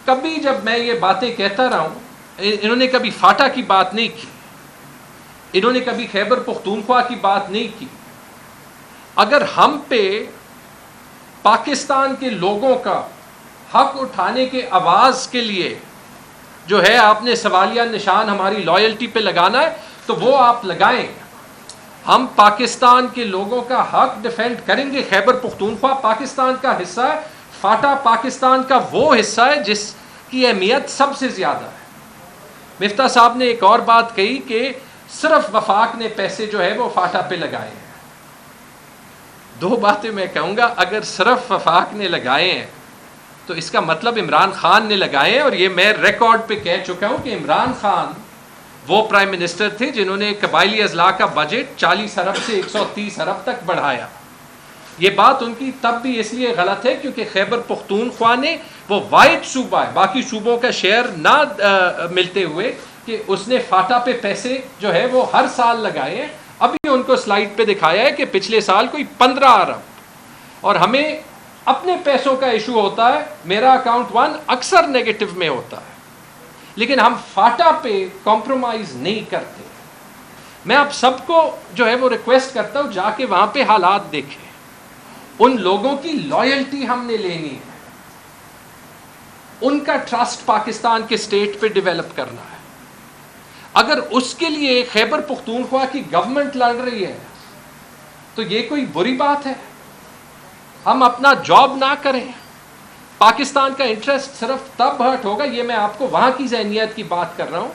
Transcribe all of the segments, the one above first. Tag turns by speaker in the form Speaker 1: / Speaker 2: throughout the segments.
Speaker 1: کبھی جب میں یہ باتیں کہتا رہا ہوں، انہوں نے کبھی فاٹا کی بات نہیں کی، انہوں نے کبھی خیبر پختونخوا کی بات نہیں کی. اگر ہم پہ پاکستان کے لوگوں کا حق اٹھانے کے آواز کے لیے جو ہے آپ نے سوالیہ نشان ہماری لائلٹی پہ لگانا ہے تو وہ آپ لگائیں. ہم پاکستان کے لوگوں کا حق ڈیفینڈ کریں گے. خیبر پختونخوا پاکستان کا حصہ ہے، فاٹا پاکستان کا وہ حصہ ہے جس کی اہمیت سب سے زیادہ ہے. مفتاح صاحب نے ایک اور بات کہی کہ صرف وفاق نے پیسے جو ہے وہ فاٹا پہ لگائے ہیں. دو باتیں میں کہوں گا، اگر صرف وفاق نے لگائے ہیں تو اس کا مطلب عمران خان نے لگائے ہیں. اور یہ میں ریکارڈ پہ کہہ چکا ہوں کہ عمران خان وہ پرائم منسٹر تھے جنہوں نے قبائلی اضلاع کا بجٹ 40 ارب سے 130 ارب تک بڑھایا. یہ بات ان کی تب بھی اس لیے غلط ہے کیونکہ خیبر پختونخوا نے وہ واحد صوبہ ہے باقی صوبوں کا شیئر نہ ملتے ہوئے کہ اس نے فاٹا پہ پیسے جو ہے وہ ہر سال لگائے ہیں. ابھی ان کو سلائیڈ پہ دکھایا ہے کہ پچھلے سال کوئی 15 ارب، اور ہمیں اپنے پیسوں کا ایشو ہوتا ہے. میرا اکاؤنٹ 1 اکثر نیگیٹو میں ہوتا ہے، لیکن ہم فاٹا پہ کمپرومائز نہیں کرتے. میں آپ سب کو جو ہے وہ ریکویسٹ کرتا ہوں جا کے وہاں پہ حالات دیکھیں. ان لوگوں کی لائلٹی ہم نے لینی ہے، ان کا ٹرسٹ پاکستان کے سٹیٹ پہ ڈیولپ کرنا ہے. اگر اس کے لیے خیبر پختونخوا کی گورنمنٹ لڑ رہی ہے تو یہ کوئی بری بات ہے. ہم اپنا جاب نہ کریں. پاکستان کا انٹرسٹ صرف تب ہرٹ ہوگا، یہ میں آپ کو وہاں کی ذہنیت کی بات کر رہا ہوں،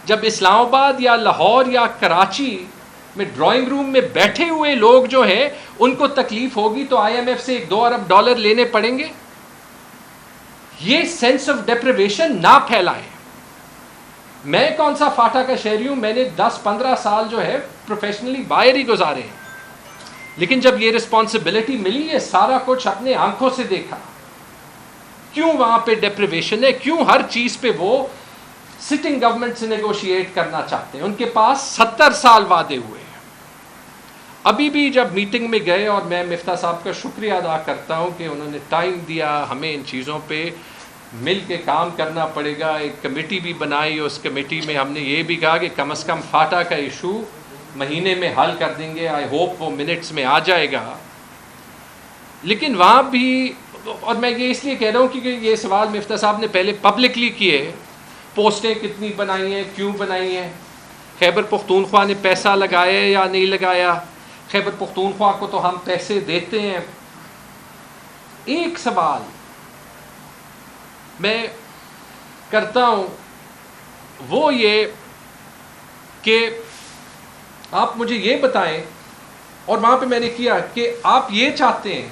Speaker 1: جب اسلام آباد یا لاہور یا کراچی میں ڈرائنگ روم میں بیٹھے ہوئے لوگ جو ہیں ان کو تکلیف ہوگی تو آئی ایم ایف سے 1-2 ارب ڈالر لینے پڑیں گے. یہ سینس آف ڈیپریویشن نہ پھیلائیں. میں کون سا فاٹا کا شہری ہوں، میں نے 10-15 سال جو ہے پروفیشنلی باہر ہی گزارے ہیں، لیکن جب یہ رسپانسبلٹی ملی ہے سارا کچھ اپنے آنکھوں سے دیکھا. کیوں وہاں پہ ڈیپریویشن ہے، کیوں ہر چیز پہ وہ سٹنگ گورنمنٹ سے نیگوشیٹ کرنا چاہتے ہیں. ان کے پاس 70 سال وعدے ہوئے ہیں. ابھی بھی جب میٹنگ میں گئے، اور میں مفتاح صاحب کا شکریہ ادا کرتا ہوں کہ انہوں نے ٹائم دیا، ہمیں ان چیزوں پہ مل کے کام کرنا پڑے گا. ایک کمیٹی بھی بنائی، اس کمیٹی میں ہم نے یہ بھی کہا کہ کم از کم فاٹا کا ایشو مہینے میں حل کر دیں گے. آئی ہوپ وہ منٹس میں آ جائے گا. لیکن وہاں بھی، اور میں یہ اس لیے کہہ رہا ہوں کیونکہ یہ سوال مفتاح صاحب نے پہلے پبلکلی کیے، پوسٹیں کتنی بنائی ہیں، کیوں بنائی ہیں، خیبر پختونخوا نے پیسہ لگایا یا نہیں لگایا. خیبر پختونخوا کو تو ہم پیسے دیتے ہیں. ایک سوال میں کرتا ہوں وہ یہ کہ آپ مجھے یہ بتائیں، اور وہاں پہ میں نے کیا کہ آپ یہ چاہتے ہیں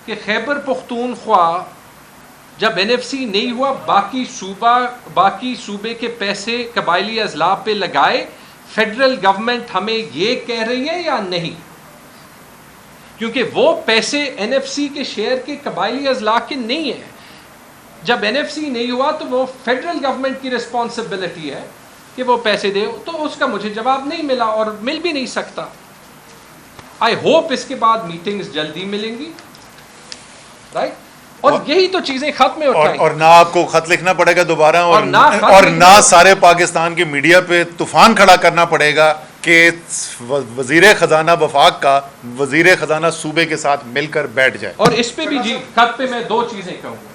Speaker 1: کہ خیبر پختونخوا جب این ایف سی نہیں ہوا باقی صوبے کے پیسے قبائلی اضلاع پہ لگائے. فیڈرل گورنمنٹ ہمیں یہ کہہ رہی ہے یا نہیں؟ کیونکہ وہ پیسے این ایف سی کے شیئر کے قبائلی اضلاع کے نہیں ہیں. جب این ایف سی نہیں ہوا تو وہ فیڈرل گورنمنٹ کی رسپانسبلٹی ہے کہ وہ پیسے دے. تو اس کا مجھے جواب نہیں ملا اور مل بھی نہیں سکتا. آئی ہوپ اس کے بعد میٹنگز جلدی ملیں گی، رائٹ؟ اور یہی تو چیزیں ختم اٹھائیں،
Speaker 2: اور نہ آپ کو خط لکھنا پڑے گا دوبارہ، اور نہ سارے پاکستان کی میڈیا پہ طوفان کھڑا کرنا پڑے گا کہ وزیر خزانہ وفاق کا وزیر خزانہ صوبے کے ساتھ مل کر بیٹھ جائے.
Speaker 1: اور اس پہ بھی جی خط پہ میں 2 چیزیں کہوں گا.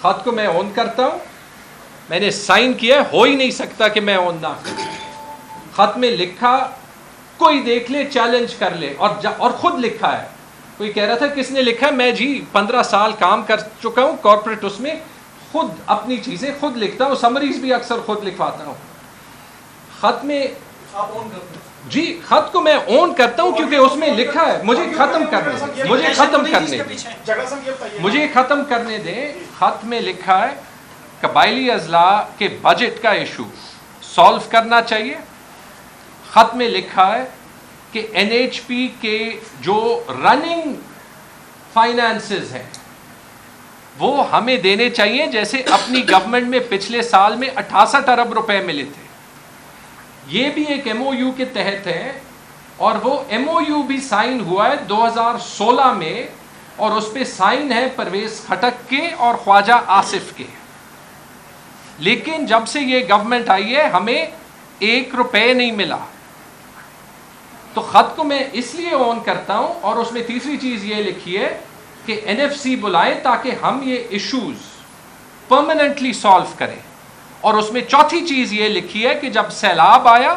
Speaker 1: خط کو میں اون کرتا ہوں، میں نے سائن کیا، ہو ہی نہیں سکتا کہ میں اون نہ کروں. خط میں لکھا، کوئی دیکھ لے چیلنج کر لے، اور خود لکھا ہے. کوئی کہہ رہا تھا کس نے لکھا ہے، میں جی 15 سال کام کر چکا ہوں کارپوریٹ، اس میں خود اپنی چیزیں خود لکھتا ہوں، سمریز بھی اکثر خود لکھواتا ہوں. خط میں جی خط کو میں اون کرتا ہوں کیونکہ اس میں لکھا ہے. مجھے ختم کرنے دیں. خط میں لکھا ہے قبائلی اضلاع کے بجٹ کا ایشو سالو کرنا چاہیے. خط میں لکھا ہے کہ این ایچ پی کے جو رننگ فائنانسز ہیں وہ ہمیں دینے چاہیے، جیسے اپنی گورنمنٹ میں پچھلے سال میں 68 ارب روپے ملے تھے. یہ بھی ایک ایم او یو کے تحت ہے، اور وہ ایم او یو بھی سائن ہوا ہے 2016 میں، اور اس پہ سائن ہے پرویز خٹک کے اور خواجہ آصف کے. لیکن جب سے یہ گورنمنٹ آئی ہے ہمیں 1 روپے نہیں ملا. تو خط کو میں اس لیے آن کرتا ہوں, اور اس میں تیسری چیز یہ لکھی ہے کہ NFC بلائیں تاکہ ہم یہ ایشوز پرماننٹلی سالو کریں. اور اس میں چوتھی چیز یہ لکھی ہے کہ جب سیلاب آیا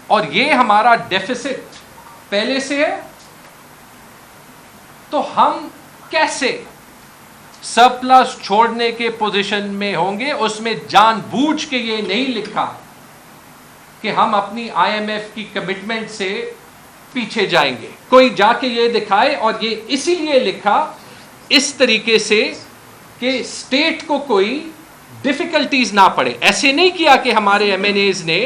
Speaker 1: اور یہ ہمارا ڈیفیسٹ پہلے سے ہے تو ہم کیسے سرپلس چھوڑنے کے پوزیشن میں ہوں گے. اس میں جان بوجھ کے یہ نہیں لکھا کہ ہم اپنی IMF کی کمٹمنٹ سے پیچھے جائیں گے. کوئی جا کے یہ دکھائے, اور یہ اسی لیے لکھا اس طریقے سے کہ اسٹیٹ کو کوئی ڈیفیکلٹیز نہ پڑے. ایسے نہیں کیا کہ ہمارے MNAs نے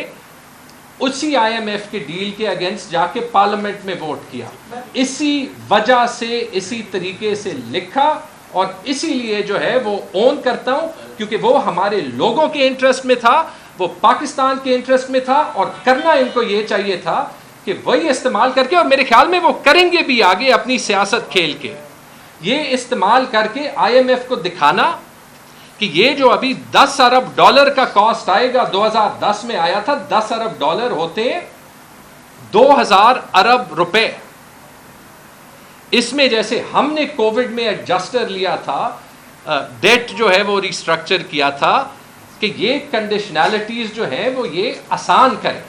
Speaker 1: اسی IMF کے ڈیل کے اگینسٹ جا کے پارلیمنٹ میں ووٹ کیا. اسی وجہ سے اسی طریقے سے لکھا, اور اسی لیے جو ہے وہ اون کرتا ہوں کیونکہ وہ ہمارے لوگوں کے انٹرسٹ میں تھا, وہ پاکستان کے انٹرسٹ میں تھا, اور کرنا ان کو یہ چاہیے تھا کہ وہی استعمال کر کے, اور میرے خیال میں وہ کریں گے بھی آگے اپنی سیاست کھیل کے, یہ استعمال کر کے IMF کو دکھانا کہ یہ جو ابھی $10 ارب کا کاسٹ آئے گا, 2010 میں آیا تھا, $10 ارب ہوتے 2000 ارب روپے. اس میں جیسے ہم نے کووڈ میں ایڈجسٹر لیا تھا, ڈیٹ جو ہے وہ ریسٹرکچر کیا تھا, کہ یہ کنڈیشنالٹیز جو ہیں وہ یہ آسان کریں.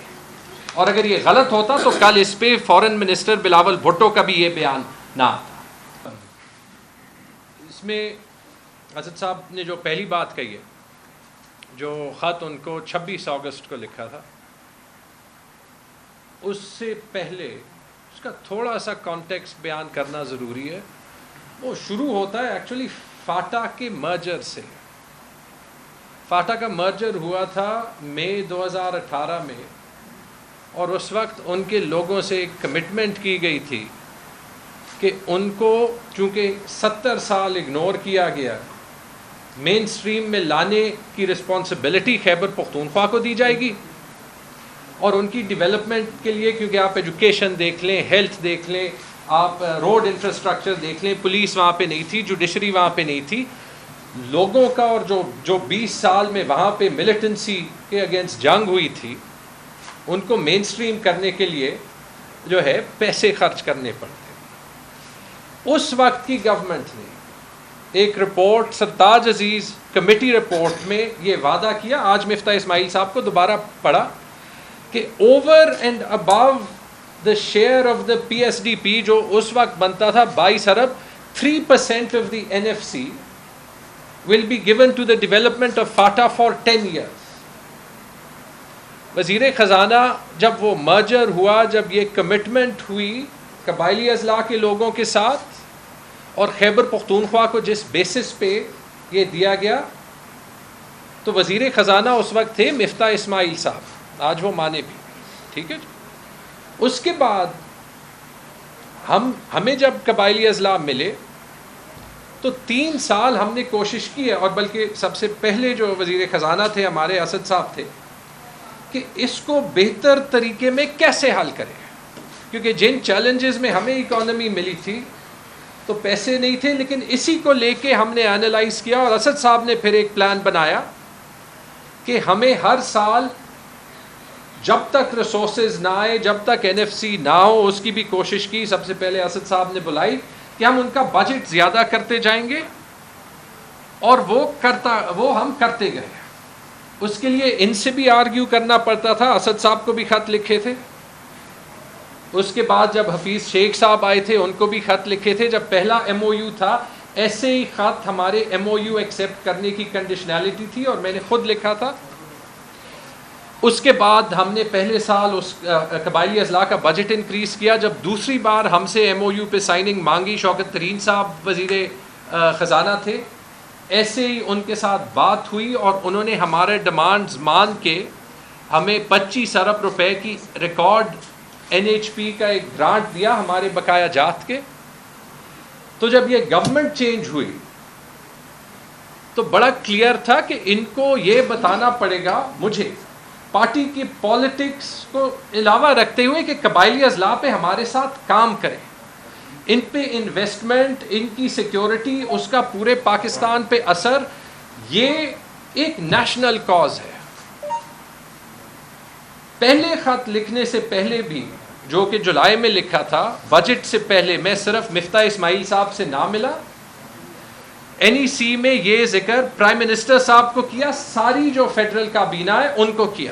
Speaker 1: اور اگر یہ غلط ہوتا تو کل اس پہ فورن منسٹر بلاول بھٹو کا بھی یہ بیان نہ آتا. اس میں اسد صاحب نے جو پہلی بات کہی ہے, جو خط ان کو 26 اگست کو لکھا تھا, اس سے پہلے اس کا تھوڑا سا کانٹیکسٹ بیان کرنا ضروری ہے. وہ شروع ہوتا ہے ایکچولی فاٹا کے مرجر سے. فاٹا کا مرجر ہوا تھا مئی 2018 میں, اور اس وقت ان کے لوگوں سے ایک کمٹمنٹ کی گئی تھی کہ ان کو چونکہ 70 سال اگنور کیا گیا, مین سٹریم میں لانے کی رسپانسبلٹی خیبر پختونخوا کو دی جائے گی, اور ان کی ڈیولپمنٹ کے لیے, کیونکہ آپ ایجوکیشن دیکھ لیں, ہیلتھ دیکھ لیں, آپ روڈ انفراسٹرکچر دیکھ لیں, پولیس وہاں پہ نہیں تھی, جوڈیشری وہاں پہ نہیں تھی, لوگوں کا, اور جو 20 سال میں وہاں پہ ملیٹنسی کے اگینسٹ جنگ ہوئی تھی, ان کو مین سٹریم کرنے کے لیے جو ہے پیسے خرچ کرنے پڑتے. اس وقت کی گورنمنٹ نے ایک رپورٹ, سرتاج عزیز کمیٹی رپورٹ میں یہ وعدہ کیا, آج مفتاح اسماعیل صاحب کو دوبارہ پڑھا, کہ over and above the share of the PSDP جو اس وقت بنتا تھا 22 ارب, 3% of the NFC will be given to the development of FATA for 10 years. وزیر خزانہ جب وہ مرجر ہوا, جب یہ کمٹمنٹ ہوئی قبائلی اضلاع کے لوگوں کے ساتھ, اور خیبر پختونخوا کو جس بیسس پہ یہ دیا گیا, تو وزیر خزانہ اس وقت تھے مفتاح اسماعیل صاحب, آج وہ مانے بھی, ٹھیک ہے. اس کے بعد ہمیں جب قبائلی اضلاع ملے تو 3 سال ہم نے کوشش کی ہے, اور بلکہ سب سے پہلے جو وزیر خزانہ تھے ہمارے اسد صاحب تھے, کہ اس کو بہتر طریقے میں کیسے حل کریں, کیونکہ جن چیلنجز میں ہمیں اکانومی ملی تھی تو پیسے نہیں تھے, لیکن اسی کو لے کے ہم نے اینالائز کیا, اور اسد صاحب نے پھر ایک پلان بنایا کہ ہمیں ہر سال جب تک ریسورسز نہ آئے, جب تک NFC نہ ہو, اس کی بھی کوشش کی. سب سے پہلے اسد صاحب نے بلائی کہ ہم ان کا بجٹ زیادہ کرتے جائیں گے, اور وہ ہم کرتے گئے. اس کے لیے ان سے بھی آرگیو کرنا پڑتا تھا, اسد صاحب کو بھی خط لکھے تھے. اس کے بعد جب حفیظ شیخ صاحب آئے تھے ان کو بھی خط لکھے تھے. جب پہلا MOU تھا ایسے ہی خط ہمارے MOU ایکسیپٹ کرنے کی کنڈیشنالٹی تھی, اور میں نے خود لکھا تھا. اس کے بعد ہم نے پہلے سال اس قبائلی اضلاع کا بجٹ انکریز کیا. جب دوسری بار ہم سے MOU پہ سائننگ مانگی, شوکت ترین صاحب وزیر خزانہ تھے, ایسے ہی ان کے ساتھ بات ہوئی, اور انہوں نے ہمارے ڈیمانڈز مان کے ہمیں 25 ارب روپے کی ریکارڈ NHP کا ایک گرانٹ دیا ہمارے بقایا جات کے. تو جب یہ گورنمنٹ چینج ہوئی تو بڑا کلیئر تھا کہ ان کو یہ بتانا پڑے گا مجھے, پارٹی کی پالیٹکس کو علاوہ رکھتے ہوئے, کہ قبائلی اضلاع پہ ہمارے ساتھ کام کریں, ان پہ انویسٹمنٹ, ان کی سیکیورٹی, اس کا پورے پاکستان پہ اثر, یہ ایک نیشنل کاز ہے. پہلے خط لکھنے سے پہلے بھی جو کہ جولائی میں لکھا تھا, بجٹ سے پہلے میں صرف مفتاح اسماعیل صاحب سے نہ ملا, این ای سی میں یہ ذکر پرائم منسٹر صاحب کو کیا, ساری جو فیڈرل کابینہ ہے ان کو کیا.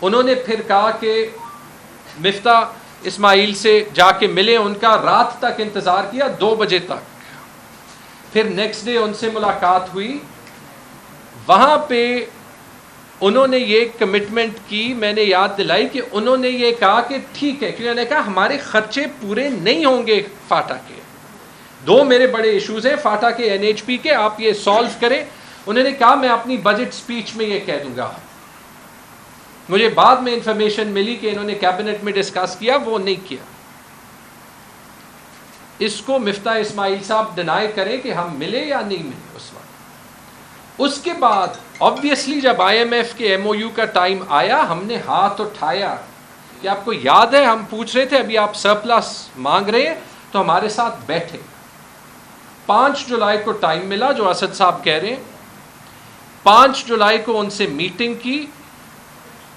Speaker 1: انہوں نے پھر کہا کہ مفتاح اسماعیل سے جا کے ملے, ان کا رات تک انتظار کیا 2 بجے تک. پھر نیکسٹ ڈے ان سے ملاقات ہوئی, وہاں پہ انہوں نے یہ کمٹمنٹ کی, میں نے یاد دلائی کہ انہوں نے یہ کہا کہ ٹھیک ہے, کیونکہ انہوں نے کہا ہمارے خرچے پورے نہیں ہوں گے فاٹا کے, 2 میرے بڑے ایشوز ہیں فاٹا کے این ایچ پی کے, آپ یہ سالو کریں. انہوں نے کہا میں اپنی بجٹ سپیچ میں یہ کہہ دوں گا. مجھے بعد میں انفارمیشن ملی کہ انہوں نے کیبنٹ میں ڈسکس کیا, وہ نہیں کیا. اس کو مفتاح اسماعیل صاحب ڈینائی کریں کہ ہم ملے یا نہیں ملے اس وقت. اس کے بعد آبویسلی جب آئی ایم ایف کے ایم او یو کا ٹائم آیا, ہم نے ہاتھ اٹھایا. کہ آپ کو یاد ہے ہم پوچھ رہے تھے ابھی آپ سرپلس مانگ رہے ہیں تو ہمارے ساتھ بیٹھے. 5 جولائی کو ٹائم ملا جو اسد صاحب کہہ رہے ہیں. 5 جولائی کو ان سے میٹنگ کی,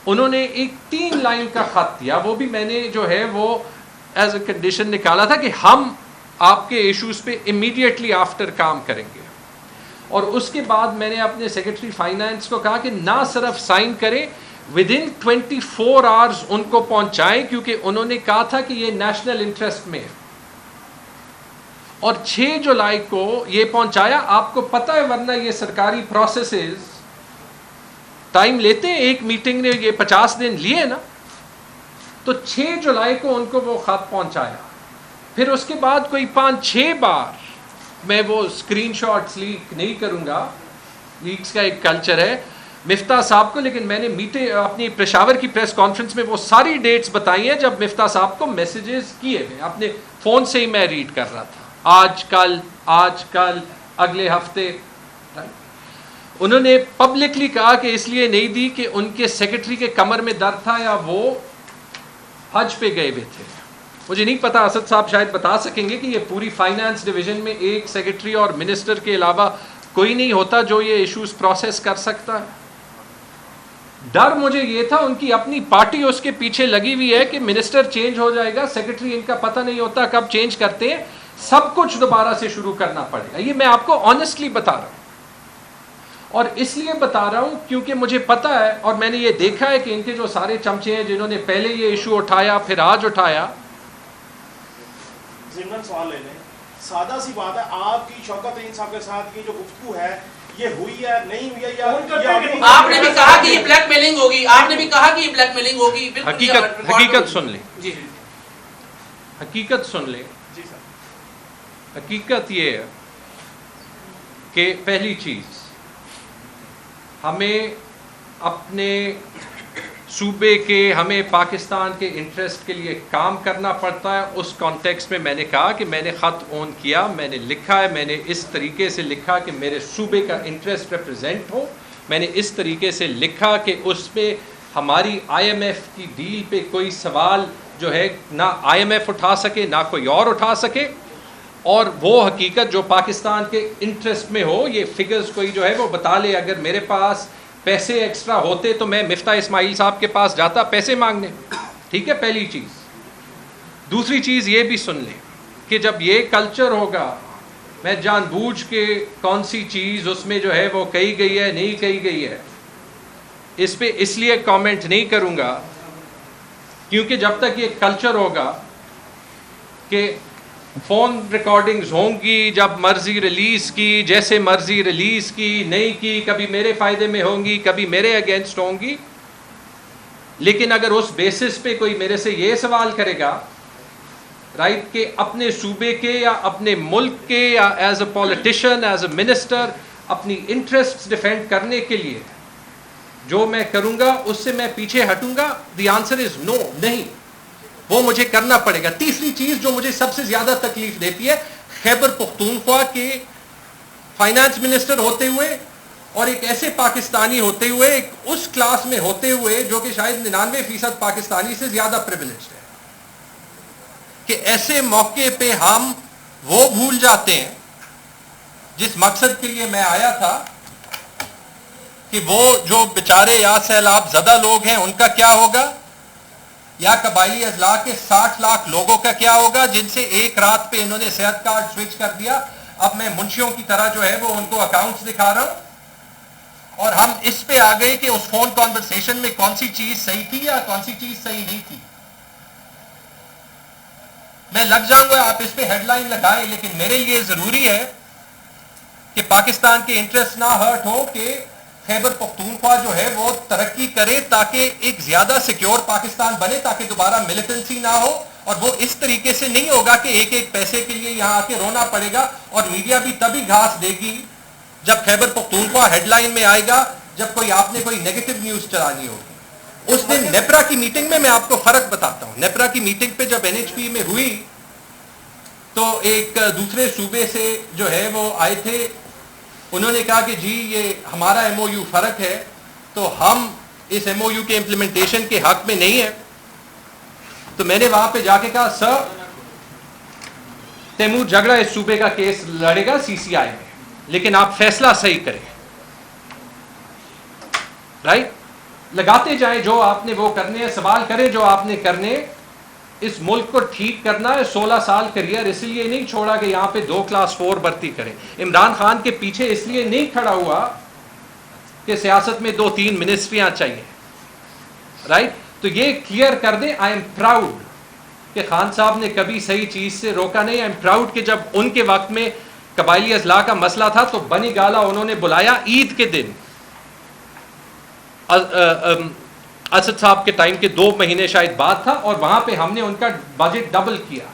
Speaker 1: انہوں نے ایک 3 لائن کا خط دیا, وہ بھی میں نے جو ہے وہ ایز اے کنڈیشن نکالا تھا کہ ہم آپ کے ایشوز پہ امیڈیٹلی آفٹر کام کریں گے. اور اس کے بعد میں نے اپنے سیکرٹری فائنانس کو کہا کہ نہ صرف سائن کریں, ود ان 24 آورز ان کو پہنچائیں, کیونکہ انہوں نے کہا تھا کہ یہ نیشنل انٹرسٹ میں ہے. اور 6 جولائی کو یہ پہنچایا. آپ کو پتہ ہے ورنہ یہ سرکاری پروسیسز ٹائم لیتے ہیں, ایک میٹنگ نے یہ 50 دن لیے نا. تو 6 جولائی کو ان کو وہ خط پہنچایا. پھر اس کے بعد کوئی 5-6 بار, میں وہ اسکرین شاٹس لیک نہیں کروں گا, لیکس کا ایک کلچر ہے, مفتاح صاحب کو, لیکن میں نے اپنی پشاور کی پریس کانفرنس میں وہ ساری ڈیٹس بتائی ہیں جب مفتاح صاحب کو میسیجز کیے ہوئے, اپنے فون سے ہی میں ریڈ کر رہا تھا, آج کل اگلے ہفتے. انہوں نے پبلکلی کہا کہ اس لیے نہیں دی کہ ان کے سیکرٹری کے کمر میں درد تھا یا وہ حج پہ گئے ہوئے تھے. مجھے نہیں پتا, اسد صاحب شاید بتا سکیں گے کہ یہ پوری فائنانس ڈویژن میں ایک سیکرٹری اور منسٹر کے علاوہ کوئی نہیں ہوتا جو یہ ایشوز پروسیس کر سکتا ہے. ڈر مجھے یہ تھا ان کی اپنی پارٹی اس کے پیچھے لگی ہوئی ہے کہ منسٹر چینج ہو جائے گا, سیکرٹری ان کا پتہ نہیں ہوتا کب چینج کرتے ہیں, سب کچھ دوبارہ سے شروع کرنا پڑے گا. یہ میں آپ کو آنیسٹلی بتا رہا ہوں, اور اس لیے بتا رہا ہوں کیونکہ مجھے پتا ہے اور میں نے یہ دیکھا ہے کہ ان کے جو سارے چمچے ہیں جنہوں نے پہلے یہ ایشو اٹھایا پھر آج اٹھایا.
Speaker 3: ضمن سوال لے لیں, سادہ سی بات ہے, آپ کی شوکت عین صاحب کے ساتھ کی جو گفتگو ہے یہ ہوئی ہے نہیں ہوئی ہے, یا
Speaker 4: آپ نے بھی کہا کہ یہ بلیک میلنگ ہوگی, آپ نے بھی کہا کہ یہ بلیک میلنگ ہوگی.
Speaker 1: حقیقت سن لیں,
Speaker 4: جی
Speaker 1: حقیقت سن لیں.
Speaker 3: جی سر,
Speaker 1: حقیقت یہ ہے کہ پہلی چیز ہمیں اپنے صوبے کے, ہمیں پاکستان کے انٹرسٹ کے لیے کام کرنا پڑتا ہے. اس کانٹیکسٹ میں میں نے کہا کہ میں نے خط اون کیا, میں نے لکھا ہے, میں نے اس طریقے سے لکھا کہ میرے صوبے کا انٹرسٹ ریپرزینٹ ہو, میں نے اس طریقے سے لکھا کہ اس پہ ہماری آئی ایم ایف کی ڈیل پہ کوئی سوال جو ہے نہ آئی ایم ایف اٹھا سکے نہ کوئی اور اٹھا سکے, اور وہ حقیقت جو پاکستان کے انٹرسٹ میں ہو. یہ فگرز کوئی جو ہے وہ بتا لے, اگر میرے پاس پیسے ایکسٹرا ہوتے تو میں مفتاح اسماعیل صاحب کے پاس جاتا پیسے مانگنے. ٹھیک ہے, پہلی چیز. دوسری چیز یہ بھی سن لیں کہ جب یہ کلچر ہوگا, میں جان بوجھ کے کون سی چیز اس میں جو ہے وہ کہی گئی ہے نہیں کہی گئی ہے اس پہ اس لیے کامنٹ نہیں کروں گا, کیونکہ جب تک یہ کلچر ہوگا کہ فون ریکارڈنگز ہوں گی, جب مرضی ریلیز کی, جیسے مرضی ریلیز کی, نہیں کی, کبھی میرے فائدے میں ہوں گی کبھی میرے اگینسٹ ہوں گی. لیکن اگر اس بیسس پہ کوئی میرے سے یہ سوال کرے گا رائٹ کہ اپنے صوبے کے یا اپنے ملک کے یا as a politician as a minister اپنی انٹرسٹ ڈیفینڈ کرنے کے لیے جو میں کروں گا اس سے میں پیچھے ہٹوں گا, دی آنسر از نو, نہیں, وہ مجھے کرنا پڑے گا. تیسری چیز جو مجھے سب سے زیادہ تکلیف دیتی ہے, خیبر پختونخوا کے فائنانس منسٹر ہوتے ہوئے اور ایک ایسے پاکستانی ہوتے ہوئے, ایک اس کلاس میں ہوتے ہوئے جو کہ شاید 99% پاکستانی سے زیادہ پریویلیجڈ ہے, کہ ایسے موقع پہ ہم وہ بھول جاتے ہیں جس مقصد کے لیے میں آیا تھا
Speaker 5: کہ وہ جو بیچارے یا سیلاب زدہ لوگ ہیں ان کا کیا ہوگا، یا قبائلی اضلاع کے 60 لاکھ لوگوں کا کیا ہوگا جن سے ایک رات پہ انہوں نے صحت کارڈ سوئچ کر دیا. اب میں منشیوں کی طرح جو ہے وہ ان کو اکاؤنٹس دکھا رہا ہوں، اور ہم اس پہ آ گئے کہ اس فون کانورسیشن میں کون سی چیز صحیح تھی یا کون سی چیز صحیح نہیں تھی. میں لگ جاؤں گا آپ اس پہ ہیڈ لائن لگائیں، لیکن میرے لیے ضروری ہے کہ پاکستان کے انٹرسٹ نہ ہرٹ ہو، کہ خیبر پختونخوا جو ہے وہ ترقی کرے تاکہ ایک زیادہ سیکیور پاکستان بنے، تاکہ دوبارہ ملیٹنسی نہ ہو. اور وہ اس طریقے سے نہیں ہوگا کہ ایک ایک پیسے کے لیے یہاں آ کے رونا پڑے گا، اور میڈیا بھی تبھی گھاس دے گی جب خیبر پختونخوا ہیڈ لائن میں آئے گا، جب کوئی آپ نے کوئی نیگیٹو نیوز چلانی ہوگی. اس دن نیپرا کی میٹنگ میں آپ کو فرق بتاتا ہوں. نیپرا کی میٹنگ پہ جب NHP میں ہوئی تو ایک دوسرے صوبے سے جو ہے وہ آئے تھے، انہوں نے کہا کہ جی یہ ہمارا MOU فرق ہے، تو ہم اس MOU کے امپلیمنٹیشن کے حق میں نہیں ہے. تو میں نے وہاں پہ جا کے کہا سر تیمور جھگڑا اس صوبے کا کیس لڑے گا CCI میں، لیکن آپ فیصلہ صحیح کریں، رائٹ؟ لگاتے جائیں جو آپ نے وہ کرنے ہیں، سوال کریں جو آپ نے کرنے. اس ملک کو ٹھیک کرنا ہے. 16 سال کریئر اس لیے نہیں چھوڑا کہ یہاں پہ 2 کلاس 4 بھرتی کریں. عمران خان کے پیچھے اس لیے نہیں کھڑا ہوا کہ سیاست میں 2-3 منسٹریاں چاہیے، رائٹ؟ تو یہ کلیئر کر دیں. آئی ایم پراؤڈ کہ خان صاحب نے کبھی صحیح چیز سے روکا نہیں. آئی ایم پراؤڈ کہ جب ان کے وقت میں قبائلی اضلاع کا مسئلہ تھا تو بنی گالا انہوں نے بلایا عید کے دن، اسد صاحب کے ٹائم کے 2 مہینے شاید بعد تھا، اور وہاں پہ ہم نے ان کا بجٹ ڈبل کیا.